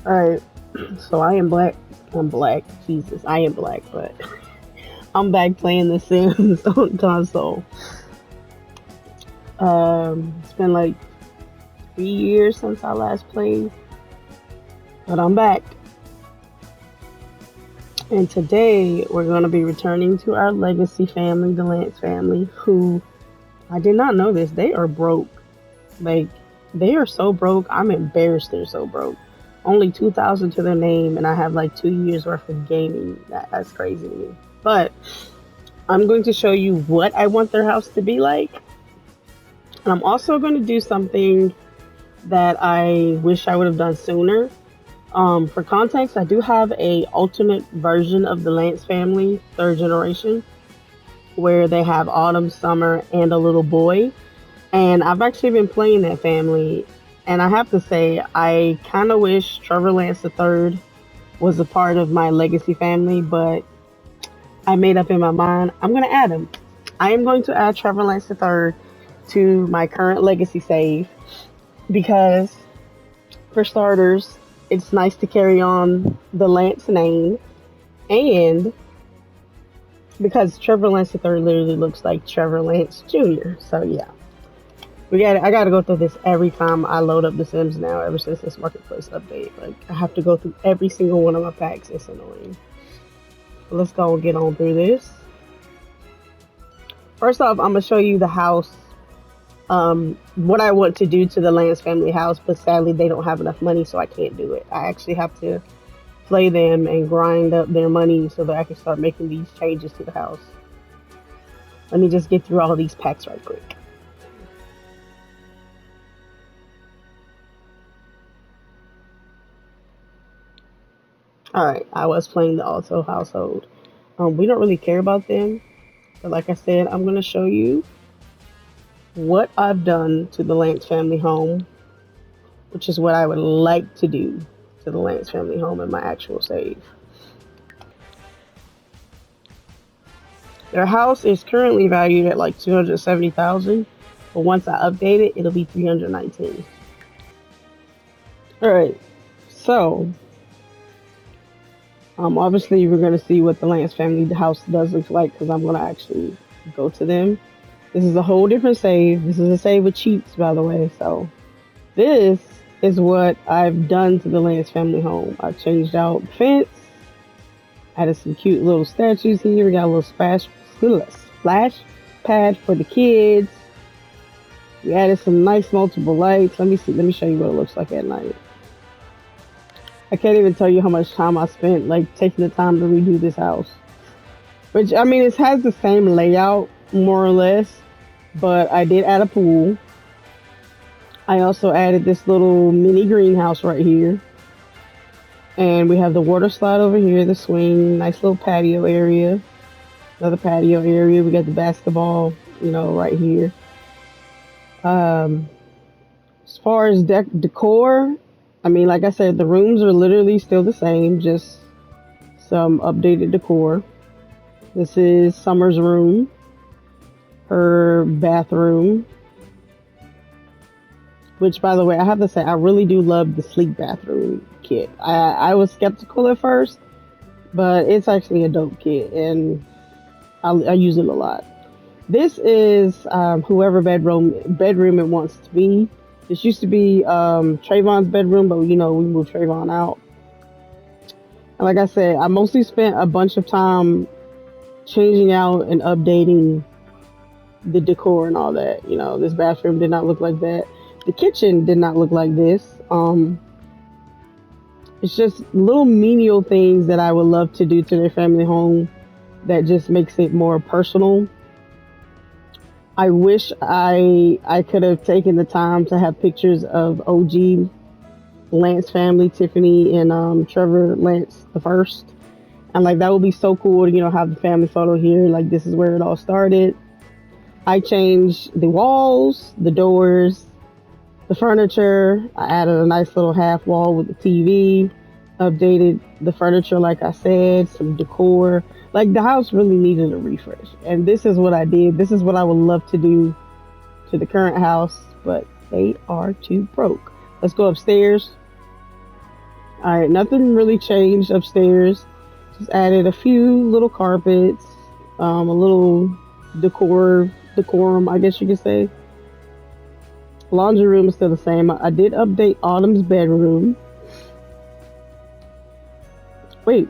Alright, so I am black. I'm black. Jesus, I am black, but I'm back playing The Sims on console. It's been like 3 years since I last played, but I'm back. And today we're going to be returning to our legacy family, the Lance family, who I did not know this. They are broke. Like, they are so broke. I'm embarrassed they're so broke. Only 2,000 to their name, and I have like 2 years worth of gaming. That's crazy to me. But I'm going to show you what I want their house to be like. And I'm also going to do something that I wish I would have done sooner. For context, I do have a alternate version of the Lance family, third generation, where they have Autumn, Summer, and a little boy. And I've actually been playing that family, and I have to say, I kind of wish Trevor Lance III was a part of my legacy family, but I made up in my mind I'm going to add him. I am going to add Trevor Lance III to my current legacy save because, for starters, it's nice to carry on the Lance name, and because Trevor Lance III literally looks like Trevor Lance Jr. So yeah, I gotta go through this every time I load up The Sims now. Ever since this marketplace update, like I have to go through every single one of my packs. It's annoying. Let's go and get on through this. First off, I'm gonna show you the house. What I want to do to the Lance family house, but sadly they don't have enough money, so I can't do it. I actually have to play them and grind up their money so that I can start making these changes to the house. Let me just get through all of these packs right quick. Alright, I was playing the Alto household. We don't really care about them, but like I said, I'm going to show you what I've done to the Lance family home, which is what I would like to do to the Lance family home in my actual save. Their house is currently valued at like 270,000, but once I update it, it'll be 319. All right, so obviously we're gonna see what the Lance family house does look like because I'm gonna actually go to them. This is a whole different save. This is a save with cheats, by the way. So this is what I've done to the Lance family home. I've changed out the fence, added some cute little statues here. We got a little splash pad for the kids. We added some nice multiple lights. Let me see. Let me show you what it looks like at night. I can't even tell you how much time I spent like taking the time to redo this house. Which I mean, it has the same layout more or less, but I did add a pool. I also added this little mini greenhouse right here. And we have the water slide over here, the swing, nice little patio area. Another patio area. We got the basketball, right here. As far as decor, I mean, like I said, the rooms are literally still the same, just some updated decor. This is Summer's room, her bathroom, which, by the way, I have to say, I really do love the sleek bathroom kit. I was skeptical at first, but it's actually a dope kit, and I use it a lot. This is whoever bedroom it wants to be. This used to be Trayvon's bedroom, but we moved Trayvon out. And like I said, I mostly spent a bunch of time changing out and updating the decor and all that. This bathroom did not look like that. The kitchen did not look like this. It's just little menial things that I would love to do to their family home that just makes it more personal. I wish I could have taken the time to have pictures of OG Lance family, Tiffany and Trevor Lance the first. And like that would be so cool to, have the family photo here. Like this is where it all started. I changed the walls, the doors, the furniture. I added a nice little half wall with the TV, updated the furniture like I said, some decor. Like the house really needed a refresh. And this is what I did. This is what I would love to do to the current house, but they are too broke. Let's go upstairs. All right, nothing really changed upstairs. Just added a few little carpets, a little decorum, I guess you could say. Laundry room is still the same. I did update Autumn's bedroom. Wait,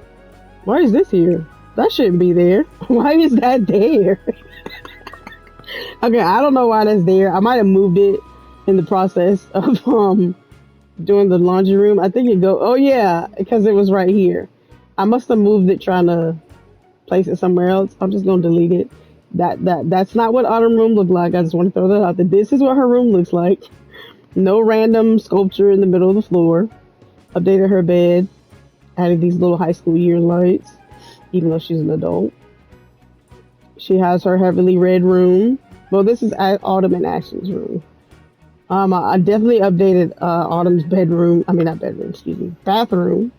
why is this here? That shouldn't be there. Why is that there? Okay, I don't know why that's there. I might have moved it in the process of doing the laundry room. I think it go. Oh yeah, because it was right here. I must have moved it trying to place it somewhere else. I'm just gonna delete it. That's not what Autumn room looked like. I just want to throw that out there. This is what her room looks like. No random sculpture in the middle of the floor. Updated her bed. Added these little high school year lights, even though she's an adult. She has her heavily red room. Well, this is Autumn and Ashton's room. I definitely updated Autumn's bedroom. I mean, not bedroom, excuse me, bathroom,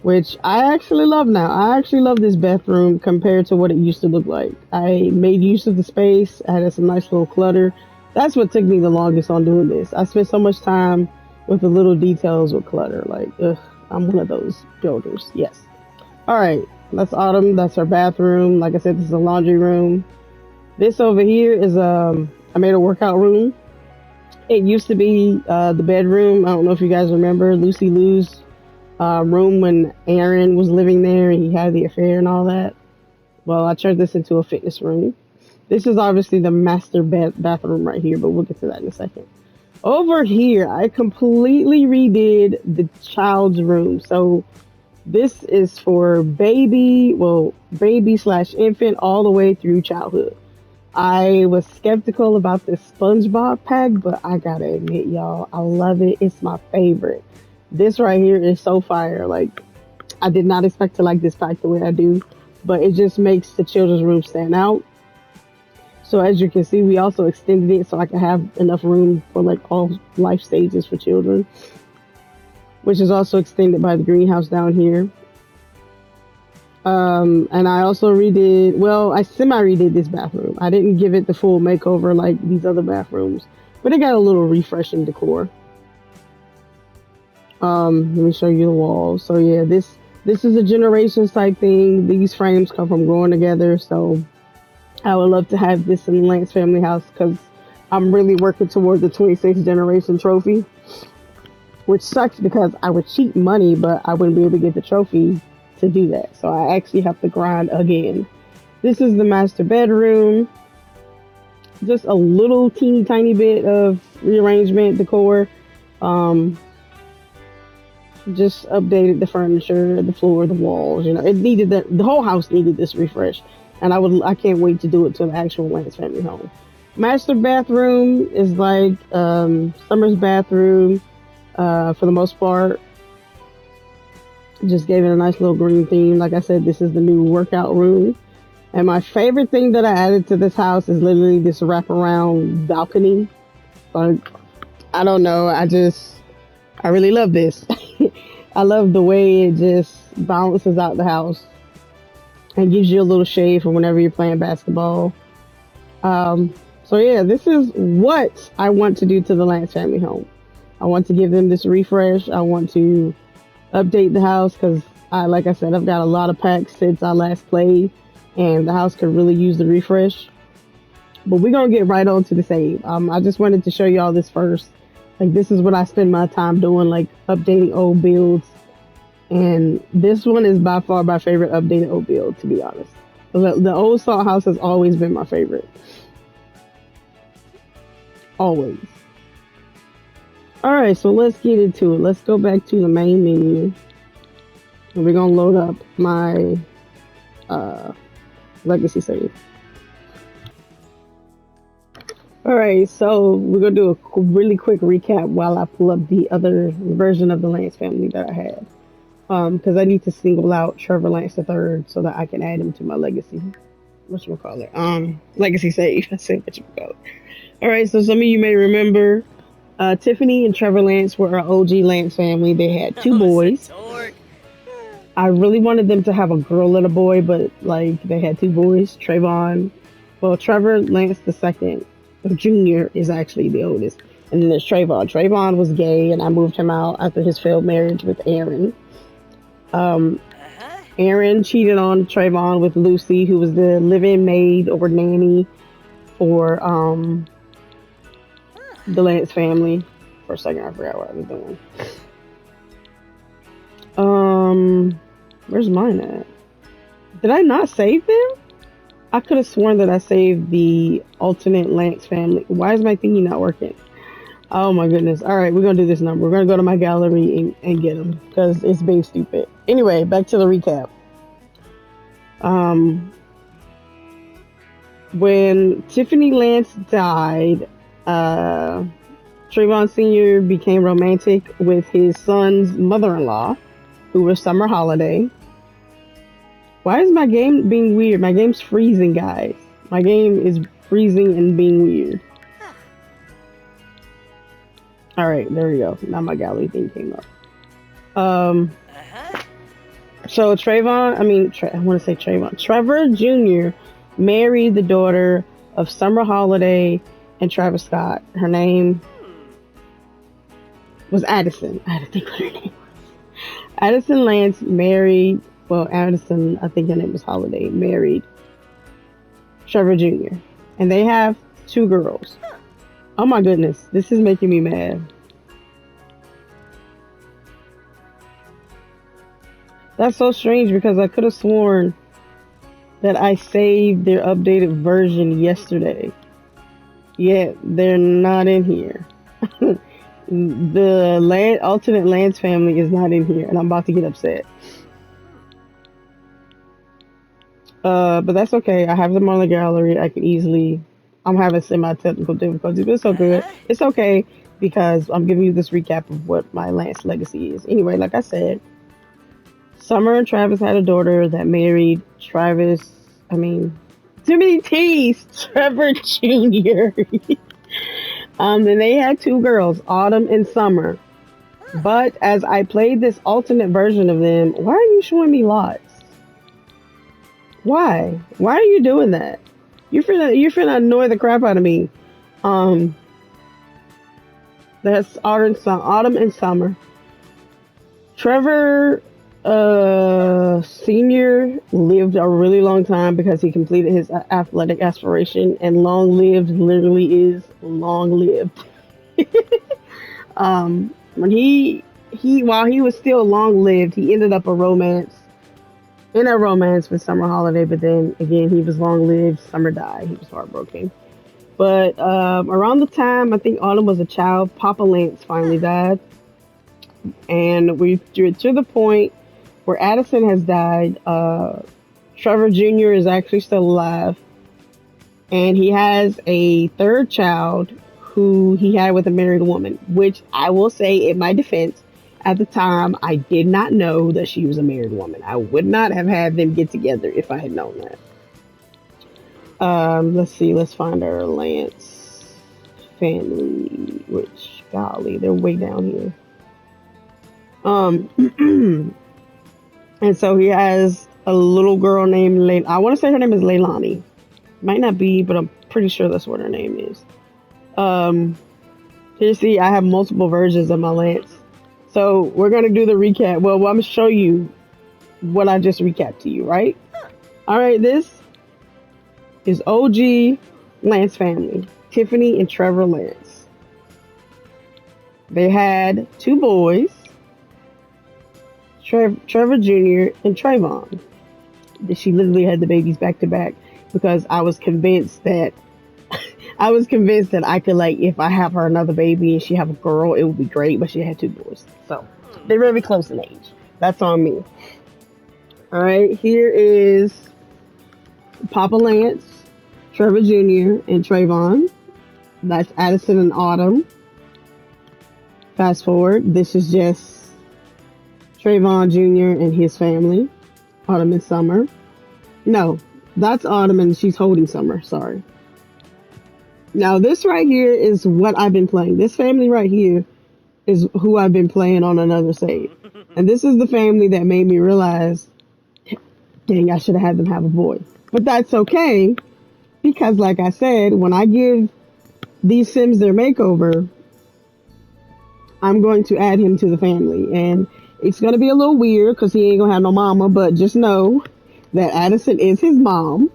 which I actually love now. I actually love this bathroom compared to what it used to look like. I made use of the space, added some nice little clutter. That's what took me the longest on doing this. I spent so much time with the little details with clutter. Like, ugh, I'm one of those builders. Yes. All right. That's Autumn. That's her bathroom. Like I said, this is a laundry room. This over here is I made a workout room. It used to be the bedroom. I don't know if you guys remember Lucy Lou's room when Aaron was living there and he had the affair and all that. Well, I turned this into a fitness room. This is obviously the master bathroom right here, but we'll get to that in a second. Over here, I completely redid the child's room. So this is for baby slash infant all the way through childhood. I was skeptical about this SpongeBob pack, but I gotta admit, y'all, I love it. It's my favorite. This right here is so fire. Like, I did not expect to like this pack the way I do, but it just makes the children's room stand out. So as you can see, we also extended it so I can have enough room for like all life stages for children, which is also extended by the greenhouse down here. And I also I semi-redid this bathroom. I didn't give it the full makeover like these other bathrooms, but it got a little refreshing decor. Let me show you the walls. So yeah, this is a generations type thing. These frames come from growing together, so I would love to have this in the Lance family house because I'm really working toward the 26th generation trophy, which sucks because I would cheat money, but I wouldn't be able to get the trophy to do that. So I actually have to grind again. This is the master bedroom. Just a little teeny tiny bit of rearrangement, decor. Just updated the furniture, the floor, the walls. You know, it needed that. The whole house needed this refresh, and I can't wait to do it to the actual Lance family home. Master bathroom is like Summer's bathroom for the most part. Just gave it a nice little green theme. Like I said, this is the new workout room. And my favorite thing that I added to this house is literally this wraparound balcony. Like, I don't know. I really love this. I love the way it just balances out the house and gives you a little shade for whenever you're playing basketball. So yeah, this is what I want to do to the Lance family home. I want to give them this refresh. I want to update the house because like I said, I've got a lot of packs since I last played and the house could really use the refresh. But we're gonna get right on to the save. I just wanted to show y'all this first. Like, this is what I spend my time doing, like updating old builds, and this one is by far my favorite updated old build, to be honest. The old salt house has always been my favorite, always. All right, so let's get into it. Let's go back to the main menu. And we're going to load up my legacy save. All right, so we're going to do a really quick recap while I pull up the other version of the Lance family that I had. Because I need to single out Trevor Lance III so that I can add him to my legacy. Whatchamacallit? Legacy save. I said whatchamacallit. All right, so some of you may remember Tiffany and Trevor Lance were our OG Lance family. They had two boys. I really wanted them to have a girl and a boy, but like they had two boys, Trayvon. Well, Trevor Lance II, Jr. is actually the oldest. And then there's Trayvon. Trayvon was gay, and I moved him out after his failed marriage with Aaron. Um, Aaron cheated on Trayvon with Lucy, who was the live-in maid or nanny for the Lance family. For a second, I forgot what I was doing. Where's mine at? Did I not save them? I could have sworn that I saved the alternate Lance family. Why is my thingy not working? Oh my goodness. All right, we're going to do this number. We're going to go to my gallery and get them because it's being stupid. Anyway, back to the recap. When Tiffany Lance died, Trayvon Sr. became romantic with his son's mother-in-law, who was Summer Holiday. Why is my game being weird? My game's freezing, guys. My game is freezing and being weird. Alright, there we go. Now my gallery thing came up. So Trayvon, I want to say Trayvon. Trevor Jr. married the daughter of Summer Holiday and Travis Scott. Her name was Addison. I had to think what her name was. Addison Lance married, Addison, I think her name was Holiday, married Trevor Jr. And they have 2 girls. Oh my goodness, this is making me mad. That's so strange because I could have sworn that I saved their updated version yesterday. Yet they're not in here. The alternate Lance family is not in here, and I'm about to get upset. But that's okay. I have them on the gallery. I can easily. I'm having semi-technical difficulties, but it's okay. It's okay because I'm giving you this recap of what my Lance legacy is. Anyway, like I said, Summer and Travis had a daughter that married too many T's, Trevor Jr. And they had 2 girls, Autumn and Summer. But as I played this alternate version of them, why are you showing me lots? Why? Why are you doing that? You're finna annoy the crap out of me. That's Autumn and Summer. Trevor Senior lived a really long time because he completed his athletic aspiration, and long lived literally is long lived. When he while he was still long lived, he ended up in a romance with Summer Holiday, but then again he was long lived. Summer died. He was heartbroken. But around the time I think Autumn was a child, Papa Lance finally died, and we're to the point where Addison has died. Trevor Jr. is actually still alive, and he has a 3rd child who he had with a married woman, which I will say in my defense, at the time, I did not know that she was a married woman. I would not have had them get together if I had known that. Let's see. Let's find our Lance family, which, golly, they're way down here. And so he has a little girl named I want to say her name is Leilani. Might not be, but I'm pretty sure that's what her name is. Here you see, I have multiple versions of my Lance. So we're going to do the recap. Well, I'm going to show you what I just recapped to you, right? All right, this is OG Lance family. Tiffany and Trevor Lance. They had 2 boys. Trevor Jr. and Trayvon. She literally had the babies back to back because I was convinced that I could, if I have her another baby and she have a girl, it would be great, but she had 2 boys. So they're very close in age. That's on me. All right, here is Papa Lance, Trevor Jr. and Trayvon. That's Addison and Autumn. Fast forward, this is just Trayvon Jr. and his family, Autumn and Summer. No, that's Autumn and she's holding Summer, sorry. Now this right here is what I've been playing. This family right here is who I've been playing on another save. And this is the family that made me realize, dang, I should have had them have a boy. But that's okay, because like I said, when I give these Sims their makeover, I'm going to add him to the family. And it's going to be a little weird because he ain't going to have no mama, but just know that Addison is his mom.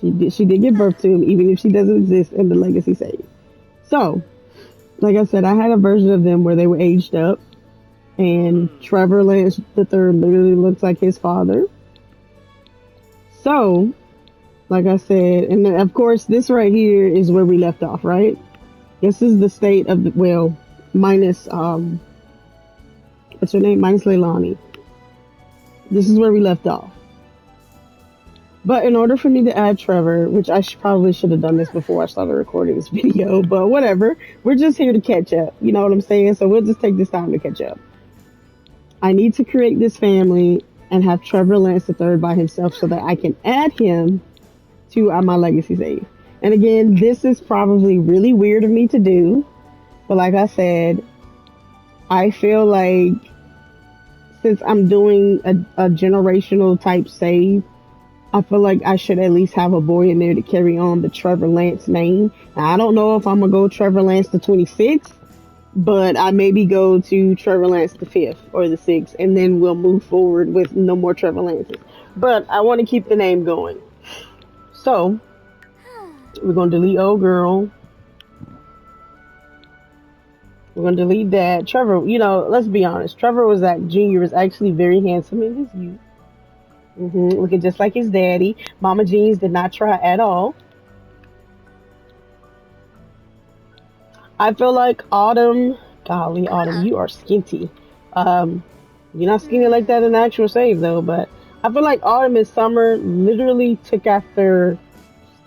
She did give birth to him, even if she doesn't exist in the legacy save. So, like I said, I had a version of them where they were aged up, and Trevor Lance III literally looks like his father. So, like I said, and then of course, this right here is where we left off, right? This is the state of the, well, minus, what's her name? Minus Leilani. This is where we left off. But in order for me to add Trevor, which I probably should have done this before I started recording this video, but whatever. We're just here to catch up. You know what I'm saying? So we'll just take this time to catch up. I need to create this family and have Trevor Lance III by himself so that I can add him to my legacy save. And again, this is probably really weird of me to do. But like I said, I feel like since I'm doing a generational type save, I feel like I should at least have a boy in there to carry on the Trevor Lance name. Now, I don't know if I'm going to go Trevor Lance the 26th, but I maybe go to Trevor Lance the 5th or the 6th, and then we'll move forward with no more Trevor Lances. But I want to keep the name going. So, we're going to delete old girl. We're going to delete that. Trevor, you know, let's be honest. Trevor Jr. was actually very handsome in his youth. Looking just like his daddy. Mama Jeans did not try at all. I feel like Autumn, golly, Autumn, you are skinty. You're not skinny like that in the actual save though, but I feel like Autumn and Summer literally took after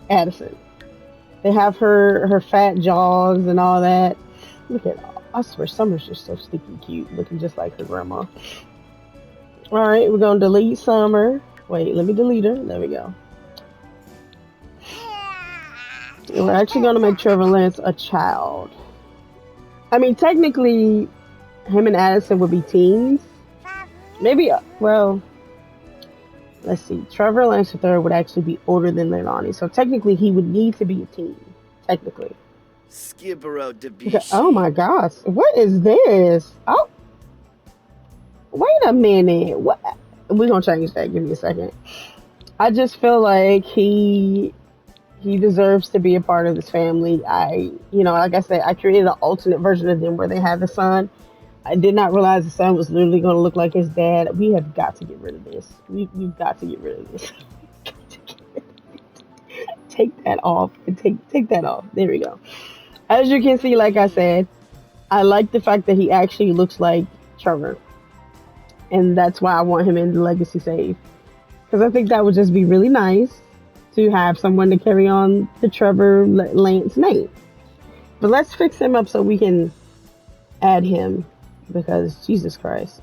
Addison. They have her fat jaws and all that. Look at, I swear Summer's just so stinking cute, looking just like her grandma. Alright, we're going to delete Summer. Wait, let me delete her. There we go. And we're actually going to make Trevor Lance a child. I mean, technically, him and Addison would be teens. Maybe, well, let's see. Trevor Lance III would actually be older than Leilani. So technically, he would need to be a teen. Technically. Oh my gosh. What is this? Oh. Wait a minute. What? We're gonna change that. Give me a second. I just feel like he deserves to be a part of this family. Like I said, I created an alternate version of them where they have the son. I did not realize the son was literally going to look like his dad. We have got to get rid of this. We've got to get rid of this. Take that off. Take that off. There we go. As you can see, like I said, I like the fact that he actually looks like Trevor. And that's why I want him in the legacy save. Because I think that would just be really nice to have someone to carry on the Trevor Lance name. But let's fix him up so we can add him. Because, Jesus Christ.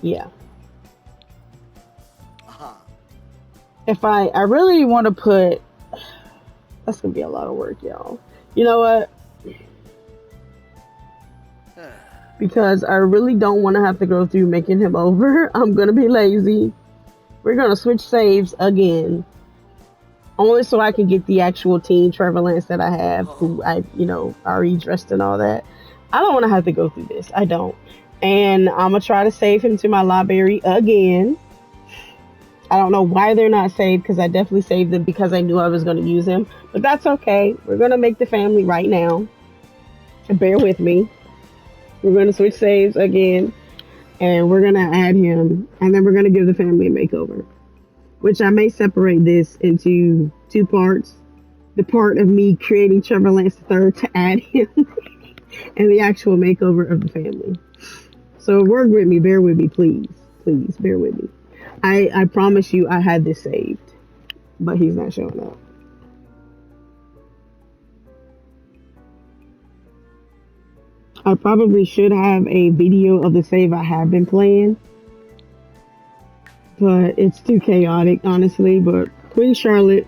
Yeah. If I really want to put... That's going to be a lot of work, y'all. You know what? Because I really don't want to have to go through making him over. I'm going to be lazy. We're going to switch saves again. Only so I can get the actual teen Trevor Lance that I have. Who I, already dressed and all that. I don't want to have to go through this. I don't. And I'm going to try to save him to my library again. I don't know why they're not saved. Because I definitely saved them because I knew I was going to use him. But that's okay. We're going to make the family right now. Bear with me. We're going to switch saves again, and we're going to add him, and then we're going to give the family a makeover, which I may separate this into two parts. The part of me creating Trevor Lance III to add him, and the actual makeover of the family. So work with me, bear with me, please. Please, bear with me. I promise you I had this saved, but he's not showing up. I probably should have a video of the save I have been playing, but it's too chaotic, honestly. But Queen Charlotte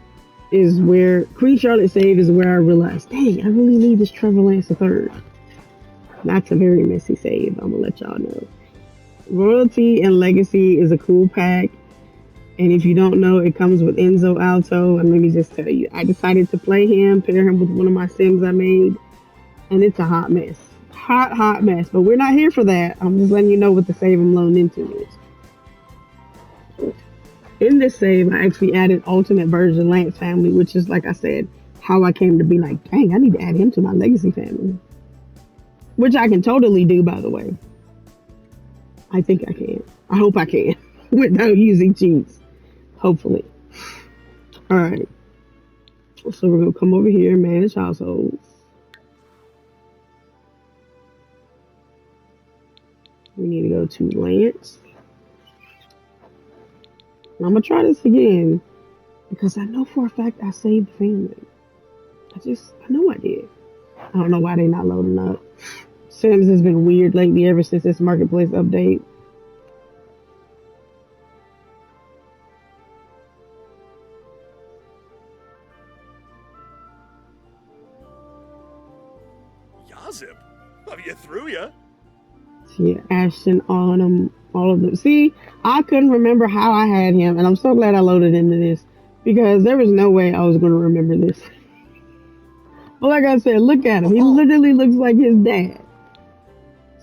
save is where I realized, dang, I really need this Trevor Lance III. That's a very messy save, I'm gonna let y'all know. Royalty and Legacy is a cool pack, and if you don't know, it comes with Enzo Alto. And let me just tell you, I decided to play him, pair him with one of my Sims I made, and it's a hot mess. hot mess. But we're not here for that. I'm just letting you know what the save I'm loading into is. In this save, I actually added Ultimate Version Lance family, which is, like I said, how I came to be like, dang, I need to add him to my legacy family. Which I can totally do, by the way. I think I can. I hope I can. Without using cheats. Hopefully. Alright. So we're going to come over here and manage households. We need to go to Lance. And I'm going to try this again. Because I know for a fact I saved family. I know I did. I don't know why they're not loading up. Sims has been weird lately ever since this marketplace update. Yazip, have you through ya? Yeah, Ashton, all of them. See, I couldn't remember how I had him, and I'm so glad I loaded into this because there was no way I was going to remember this. But like I said, look at him. He literally looks like his dad.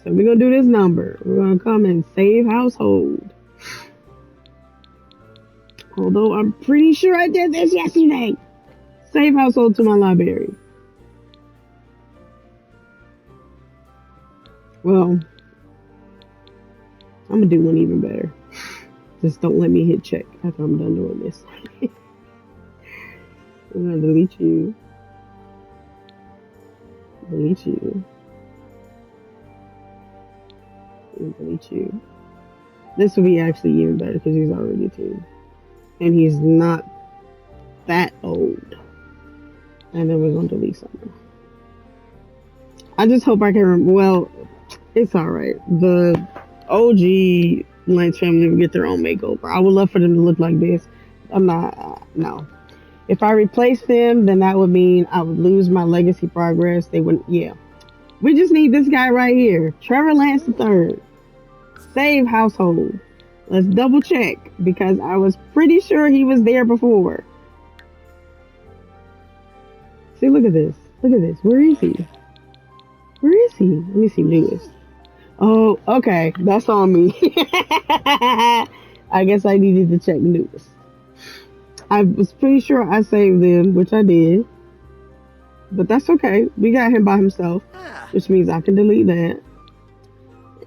So we're going to do this number. We're going to come and save household. Although I'm pretty sure I did this yesterday. Save household to my library. Well, I'm going to do one even better. Just don't let me hit check after I'm done doing this. I'm going to delete you. Delete you. Delete you. This will be actually even better because he's already two. And he's not that old. And then we're going to delete something. I just hope I can remember. Well, it's alright. The OG Lance family will get their own makeover. I would love for them to look like this. I'm not, no. If I replace them, then that would mean I would lose my legacy progress. They wouldn't, yeah. We just need this guy right here. Trevor Lance III. Save household. Let's double check because I was pretty sure he was there before. See, look at this. Look at this. Where is he? Where is he? Let me see. Newest. Oh, okay. That's on me. I guess I needed to check newest. I was pretty sure I saved them, which I did. But that's okay. We got him by himself, which means I can delete that.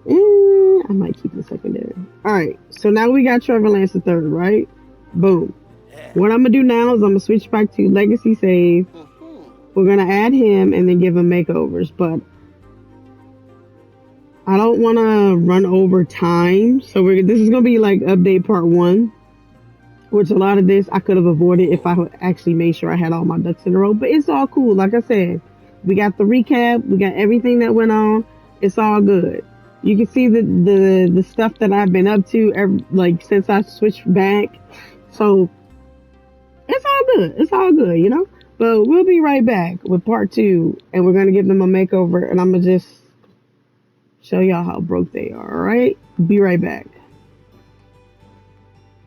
And I might keep the secondary. Alright, so now we got Trevor Lance III, right? Boom. What I'm going to do now is I'm going to switch back to Legacy Save. We're going to add him and then give him makeovers. But I don't want to run over time. So this is going to be like update part 1. Which a lot of this I could have avoided if I actually made sure I had all my ducks in a row. But it's all cool. Like I said, we got the recap. We got everything that went on. It's all good. You can see the stuff that I've been up to like since I switched back. So it's all good. It's all good, you know. But we'll be right back with part 2, and we're gonna give them a makeover, and I'm gonna just show y'all how broke they are. All right, be right back.